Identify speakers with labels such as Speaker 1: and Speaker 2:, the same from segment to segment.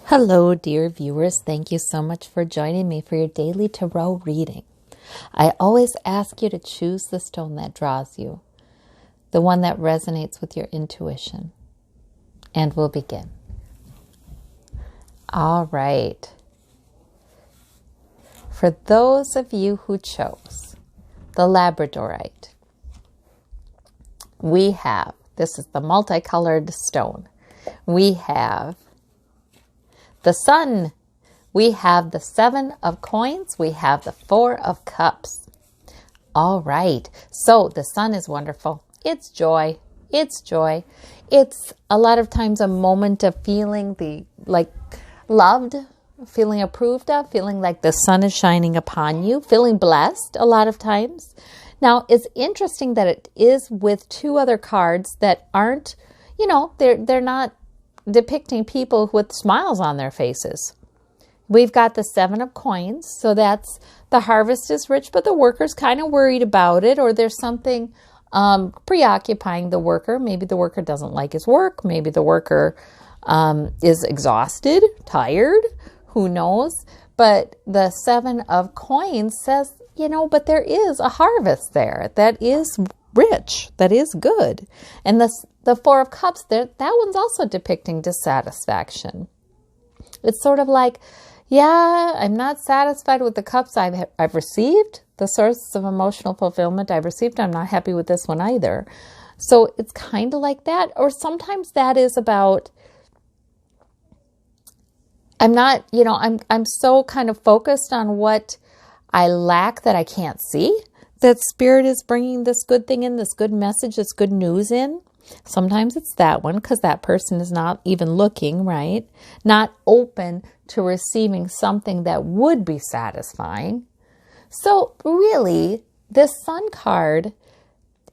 Speaker 1: Hello, dear viewers. Thank you so much for joining me for your daily tarot reading. I always ask you to choose the stone that draws you, the one that resonates with your intuition. And we'll begin. All right. For those of you who chose the Labradorite, this is the multicolored stone. We have the Sun. We have the 7 of coins. We have the 4 of cups. All right. So the Sun is wonderful. It's joy. It's joy. It's a lot of times a moment of feeling loved, feeling approved of, feeling like the sun is shining upon you, feeling blessed a lot of times. Now, it's interesting that it is with 2 other cards that aren't, they're not depicting people with smiles on their faces. We've got the 7 of coins, so that's the harvest is rich, but the worker's kind of worried about it, or there's something preoccupying the worker. Maybe the worker doesn't like his work. Maybe the worker is exhausted, tired, who knows? But the 7 of coins says, but there is a harvest there that is rich, that is good. And the 4 of cups, that one's also depicting dissatisfaction. It's sort of like, I'm not satisfied with the cups I've received, the source of emotional fulfillment I've received. I'm not happy with this one either. So it's kind of like that. Or sometimes that is about, I'm so kind of focused on what I lack that I can't see, that Spirit is bringing this good thing in, this good message, this good news in. Sometimes it's that one because that person is not even looking, right? Not open to receiving something that would be satisfying. So really, this Sun card,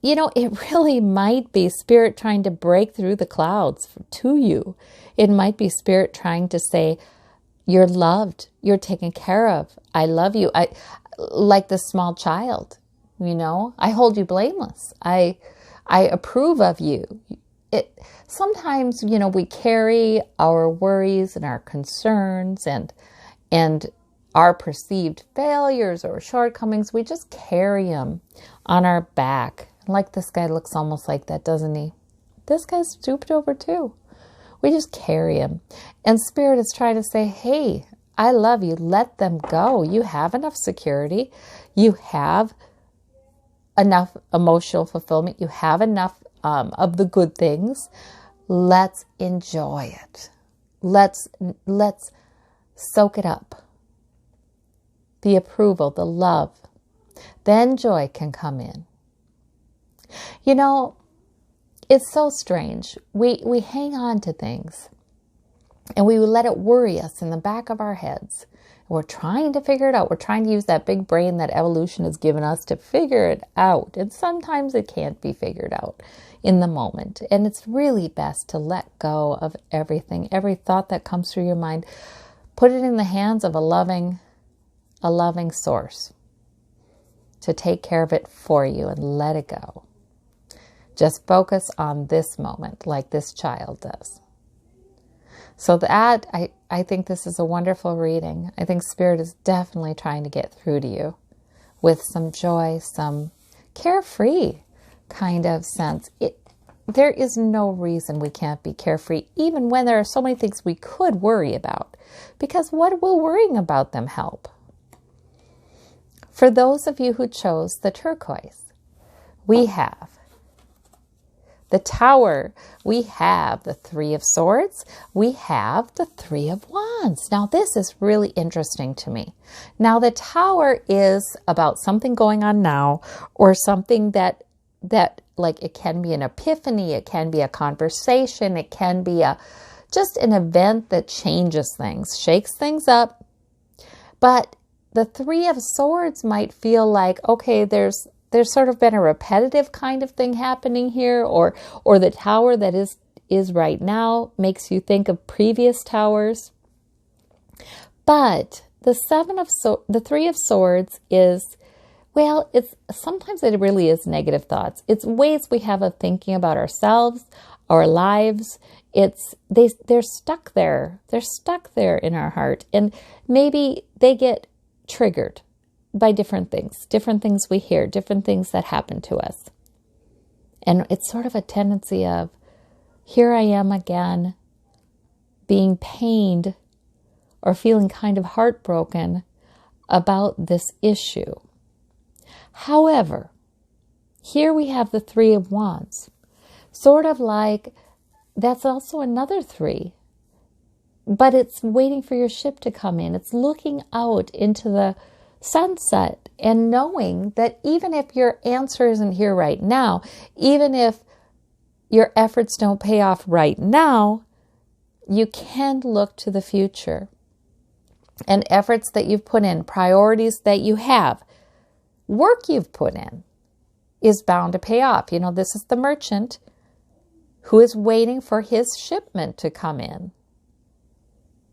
Speaker 1: it really might be Spirit trying to break through the clouds to you. It might be Spirit trying to say, you're loved, you're taken care of, I love you. I like the small child, I hold you blameless. I approve of you. Sometimes, we carry our worries and our concerns and our perceived failures or shortcomings. We just carry them on our back. Like this guy looks almost like that, doesn't he? This guy's stooped over too. We just carry him. And Spirit is trying to say, hey, I love you. Let them go. You have enough security. You have enough emotional fulfillment. You have enough of the good things. Let's enjoy it. Let's soak it up. The approval, the love. Then joy can come in. It's so strange. We hang on to things and we let it worry us in the back of our heads. We're trying to figure it out. We're trying to use that big brain that evolution has given us to figure it out. And sometimes it can't be figured out in the moment. And it's really best to let go of everything, every thought that comes through your mind. Put it in the hands of a loving source to take care of it for you and let it go. Just focus on this moment like this child does. So that, I think this is a wonderful reading. I think Spirit is definitely trying to get through to you with some joy, some carefree kind of sense. There is no reason we can't be carefree, even when there are so many things we could worry about. Because what will worrying about them help? For those of you who chose the turquoise, we have the Tower, we have the 3 of Swords, we have the 3 of Wands. Now, this is really interesting to me. Now, the Tower is about something going on now, or something that like it can be an epiphany, it can be a conversation, it can be just an event that changes things, shakes things up. But the 3 of Swords might feel like, okay, there's sort of been a repetitive kind of thing happening here, or the tower that is right now makes you think of previous towers. But the 3 of Swords is, sometimes it really is negative thoughts. It's ways we have of thinking about ourselves, our lives, they're stuck there. They're stuck there in our heart. And maybe they get triggered by different things we hear, different things that happen to us. And it's sort of a tendency of, here I am again, being pained or feeling kind of heartbroken about this issue. However, here we have the Three of Wands. Sort of like, that's also another three. But it's waiting for your ship to come in. It's looking out into the sunset and knowing that even if your answer isn't here right now, even if your efforts don't pay off right now, you can look to the future. And efforts that you've put in, priorities that you have, work you've put in, is bound to pay off. You know, this is the merchant who is waiting for his shipment to come in.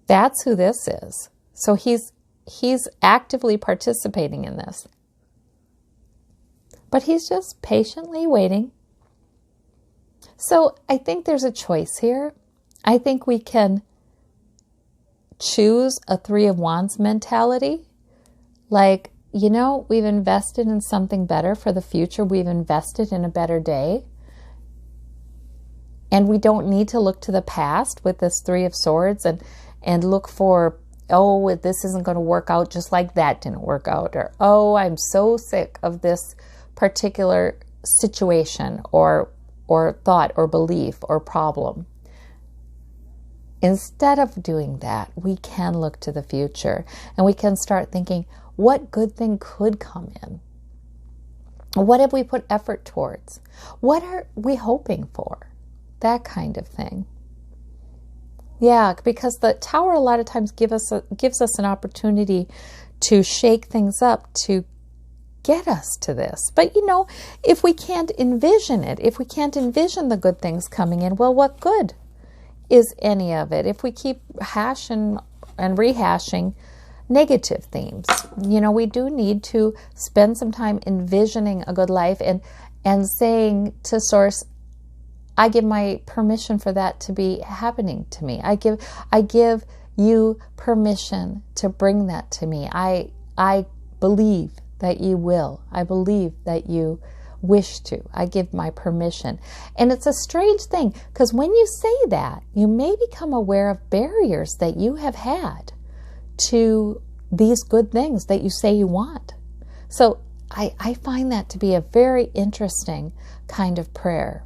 Speaker 1: That's who this is. So he's actively participating in this. But he's just patiently waiting. So I think there's a choice here. I think we can choose a Three of Wands mentality. Like, you know, we've invested in something better for the future. We've invested in a better day. And we don't need to look to the past with this Three of Swords and look for, oh, this isn't going to work out just like that didn't work out. Or, oh, I'm so sick of this particular situation or thought or belief or problem. Instead of doing that, we can look to the future and we can start thinking, what good thing could come in? What have we put effort towards? What are we hoping for? That kind of thing. Yeah, because the Tower a lot of times gives us an opportunity to shake things up, to get us to this. But you know, if we can't envision it, if we can't envision the good things coming in, well, what good is any of it if we keep hashing and rehashing negative themes? You know, we do need to spend some time envisioning a good life and saying to Source, I give my permission for that to be happening to me. I give you permission to bring that to me. I believe that you will. I believe that you wish to. I give my permission. And it's a strange thing, because when you say that, you may become aware of barriers that you have had to these good things that you say you want. So I find that to be a very interesting kind of prayer.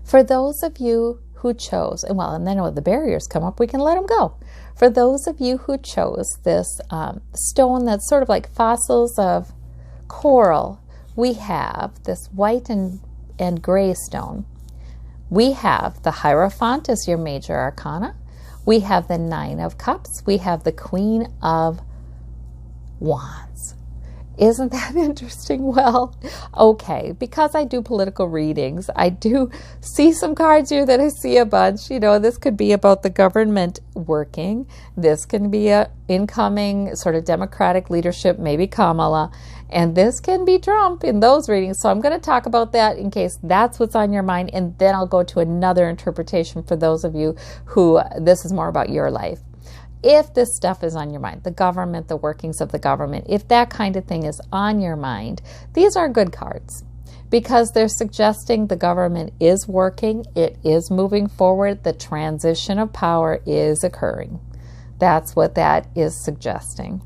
Speaker 1: For those of you who chose, and then when the barriers come up, we can let them go. For those of you who chose this stone that's sort of like fossils of coral, we have this white and gray stone. We have the Hierophant as your major arcana. We have the Nine of Cups. We have the Queen of Wands. Isn't that interesting? Well, okay, because I do political readings, I do see some cards here that I see a bunch. You know, this could be about the government working. This can be a incoming sort of Democratic leadership, maybe Kamala. And this can be Trump in those readings. So I'm going to talk about that in case that's what's on your mind. And then I'll go to another interpretation for those of you who this is more about your life. If this stuff is on your mind, the government, the workings of the government, if that kind of thing is on your mind, these are good cards because they're suggesting the government is working, it is moving forward, the transition of power is occurring. That's what that is suggesting.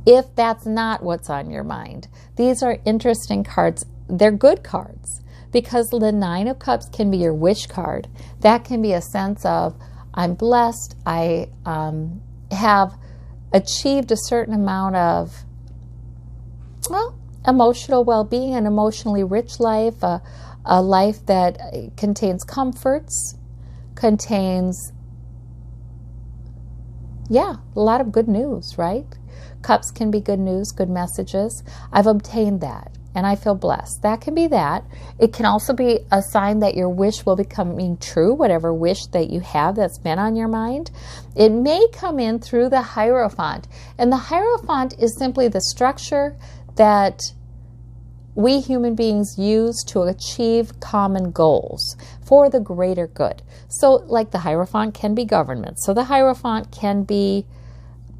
Speaker 1: If that's not what's on your mind, these are interesting cards. They're good cards because the Nine of Cups can be your wish card. That can be a sense of, I'm blessed, I have achieved a certain amount of, emotional well-being, an emotionally rich life, a life that contains comforts, contains, a lot of good news, right? Cups can be good news, good messages. I've obtained that. And I feel blessed. That can be that. It can also be a sign that your wish will be coming true, whatever wish that you have that's been on your mind. It may come in through the Hierophant. And the Hierophant is simply the structure that we human beings use to achieve common goals for the greater good. So like the Hierophant can be government. So the Hierophant can be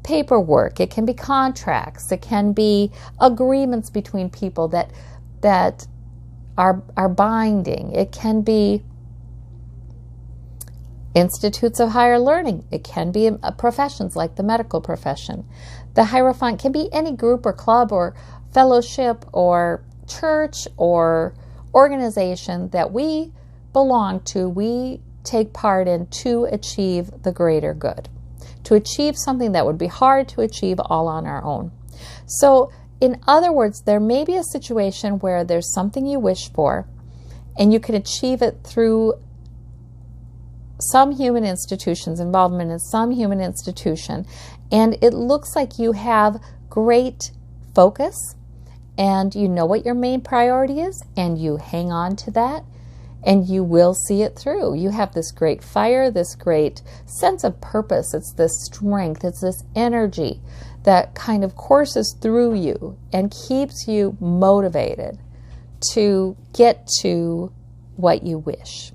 Speaker 1: paperwork, it can be contracts, it can be agreements between people that are binding. It can be institutes of higher learning. It can be professions like the medical profession. The Hierophant can be any group or club or fellowship or church or organization that we belong to, we take part in to achieve the greater good, to achieve something that would be hard to achieve all on our own. So in other words, there may be a situation where there's something you wish for and you can achieve it through some human institution's involvement in some human institution, and it looks like you have great focus and you know what your main priority is and you hang on to that and you will see it through. You have this great fire, this great sense of purpose. It's this strength, it's this energy that kind of courses through you and keeps you motivated to get to what you wish.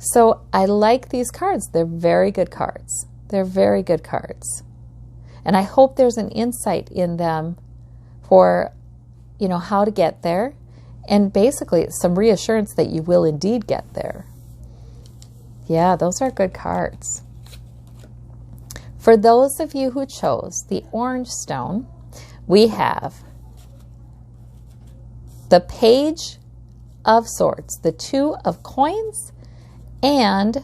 Speaker 1: So I like these cards. They're very good cards. They're very good cards. And I hope there's an insight in them for, how to get there. And basically some reassurance that you will indeed get there. Yeah, those are good cards. For those of you who chose the orange stone, we have the Page of Swords, the Two of Coins, and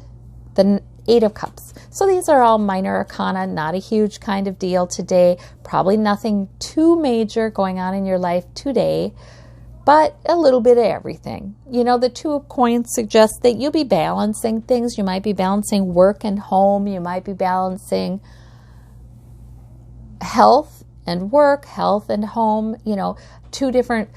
Speaker 1: the Eight of Cups. So these are all minor arcana, not a huge kind of deal today. Probably nothing too major going on in your life today, but a little bit of everything. The Two of Coins suggests that you'll be balancing things. You might be balancing work and home. You might be balancing health and work, health and home, two different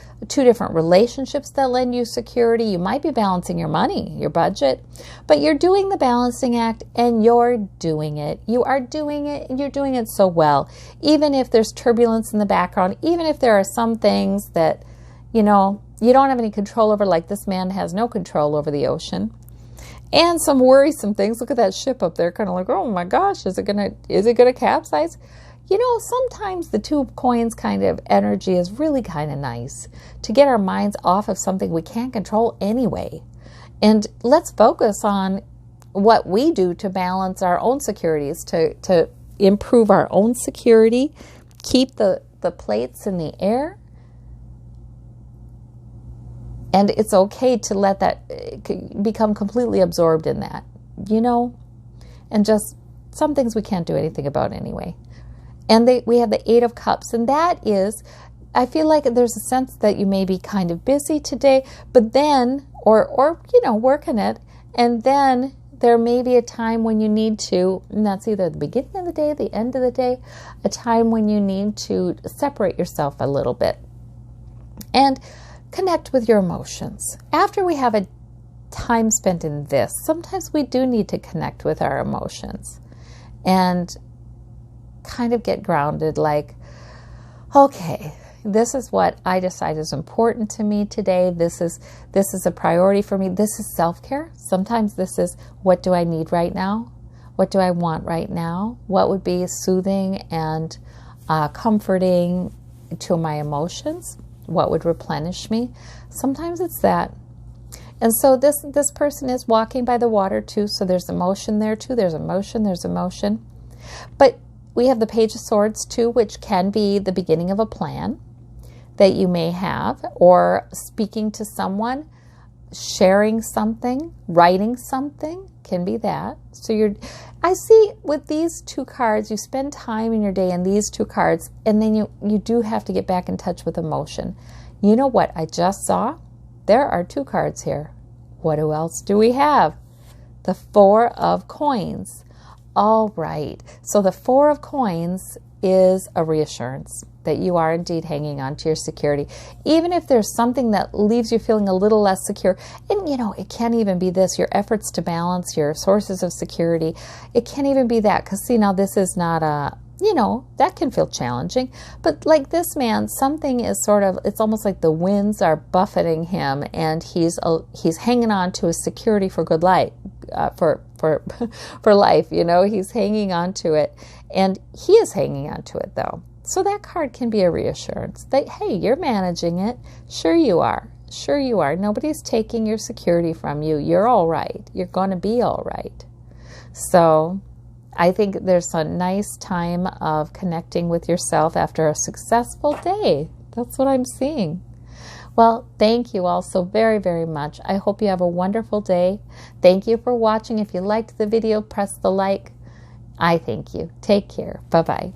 Speaker 1: relationships that lend you security. You might be balancing your money, your budget, but you're doing the balancing act and you're doing it. You are doing it and you're doing it so well. Even if there's turbulence in the background, even if there are some things that, you don't have any control over, like this man has no control over the ocean. And some worrisome things. Look at that ship up there, kind of like, oh my gosh, is it gonna capsize? Sometimes the Two of Coins kind of energy is really kind of nice to get our minds off of something we can't control anyway. And let's focus on what we do to balance our own securities, to improve our own security, keep the plates in the air. And it's okay to let that become completely absorbed in that, and just some things we can't do anything about anyway. And we have the Eight of Cups, and that is, I feel like there's a sense that you may be kind of busy today, but then, or working it, and then there may be a time when you need to, and that's either the beginning of the day, the end of the day, a time when you need to separate yourself a little bit and connect with your emotions. After we have a time spent in this, sometimes we do need to connect with our emotions and kind of get grounded, like, okay, this is what I decide is important to me today. This is a priority for me. This is self-care. Sometimes this is, what do I need right now? What do I want right now? What would be soothing and comforting to my emotions? What would replenish me? Sometimes it's that. And so this person is walking by the water too, so there's emotion there too. There's emotion. But we have the Page of Swords too, which can be the beginning of a plan that you may have, or speaking to someone, sharing something, writing something, can be that. So I see with these two cards, you spend time in your day in these two cards, and then you do have to get back in touch with emotion. You know what I just saw? There are two cards here. What else do we have? The Four of Coins. All right. So the Four of Coins is a reassurance that you are indeed hanging on to your security. Even if there's something that leaves you feeling a little less secure, and it can't even be this, your efforts to balance your sources of security, it can't even be that, because see, now this is not you know, that can feel challenging. But like this man, something is sort of, it's almost like the winds are buffeting him, and he's hanging on to his security for good life, for life, you know, he's hanging on to it, and he is hanging on to it though. So that card can be a reassurance that, hey, you're managing it. Sure you are. Sure you are. Nobody's taking your security from you. You're all right. You're going to be all right. So I think there's a nice time of connecting with yourself after a successful day. That's what I'm seeing. Well, thank you all so very, very much. I hope you have a wonderful day. Thank you for watching. If you liked the video, press the like. I thank you. Take care. Bye-bye.